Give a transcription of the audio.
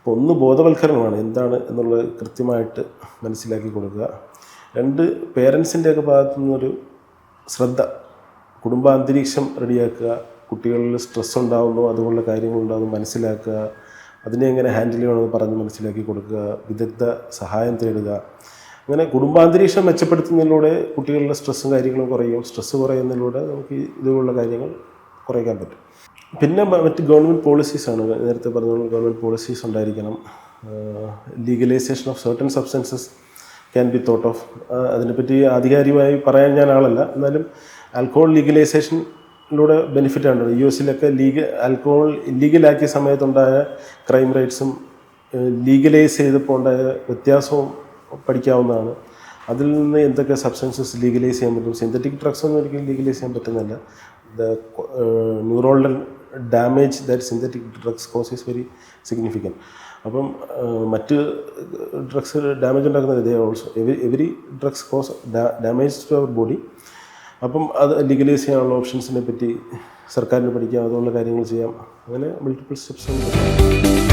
അപ്പോൾ ഒന്ന് ബോധവൽക്കരണമാണ് എന്താണ് എന്നുള്ളത് കൃത്യമായിട്ട് മനസ്സിലാക്കി കൊടുക്കുക. രണ്ട്, പേരൻസിൻ്റെയൊക്കെ ഭാഗത്തു നിന്നൊരു ശ്രദ്ധ, കുടുംബാന്തരീക്ഷം റെഡിയാക്കുക. കുട്ടികളിൽ സ്ട്രെസ് ഉണ്ടാകുന്നു, അതുപോലുള്ള കാര്യങ്ങളുണ്ടാകുന്നു മനസ്സിലാക്കുക, അതിനെ എങ്ങനെ ഹാൻഡിൽ ചെയ്യണമെന്ന് പറഞ്ഞ് മനസ്സിലാക്കി കൊടുക്കുക, വിദഗ്ധ സഹായം തേടുക. അങ്ങനെ കുടുംബാന്തരീക്ഷം മെച്ചപ്പെടുത്തുന്നതിലൂടെ കുട്ടികളുടെ സ്ട്രെസ്സും കാര്യങ്ങളും കുറയും. സ്ട്രെസ്സ് കുറയുന്നതിലൂടെ നമുക്ക് ഇതുപോലുള്ള കാര്യങ്ങൾ കുറയ്ക്കാൻ പറ്റും. പിന്നെ മറ്റ് ഗവൺമെൻറ് പോളിസീസാണ്. നേരത്തെ പറഞ്ഞ ഗവൺമെൻറ് പോളിസീസ് ഉണ്ടായിരിക്കണം. Legalisation of certain substances can be thought of. അതിനെപ്പറ്റി ആധികാരികമായി പറയാൻ ഞാൻ ആളല്ല, എന്നാലും ആൽക്കഹോൾ ലീഗലൈസേഷനിലൂടെ ബെനിഫിറ്റ് ആണ്. US-ലൊക്കെ ആൽക്കഹോൾ ഇല്ലീഗലാക്കിയ സമയത്തുണ്ടായ ക്രൈം റേറ്റ്സും ലീഗലൈസ് ചെയ്തപ്പോൾ ഉണ്ടായ വ്യത്യാസവും പഠിക്കാവുന്നതാണ്. അതിൽ നിന്ന് എന്തൊക്കെ സബ്സ്റ്റൻസസ് ലീഗലൈസ് ചെയ്യാൻ പറ്റും. സിന്തറ്റിക് ഡ്രഗ്സ് ഒന്നും ഒരിക്കലും ലീഗലൈസ് ചെയ്യാൻ പറ്റുന്നില്ല. The neuronal damage that synthetic drugs cause is very significant. അപ്പം മറ്റ് ഡ്രഗ്സ് ഡാമേജ് ഉണ്ടാക്കുന്നത് ഇതേ also every drugs cause damage to our body. അപ്പം അത് ലീഗലൈസ് ചെയ്യാനുള്ള ഓപ്ഷൻസിനെ പറ്റി സർക്കാരിന് പഠിക്കാം, അതുള്ള കാര്യങ്ങൾ ചെയ്യാം. അങ്ങനെ മൾട്ടിപ്പിൾ സ്റ്റെപ്സ് ഉണ്ട്.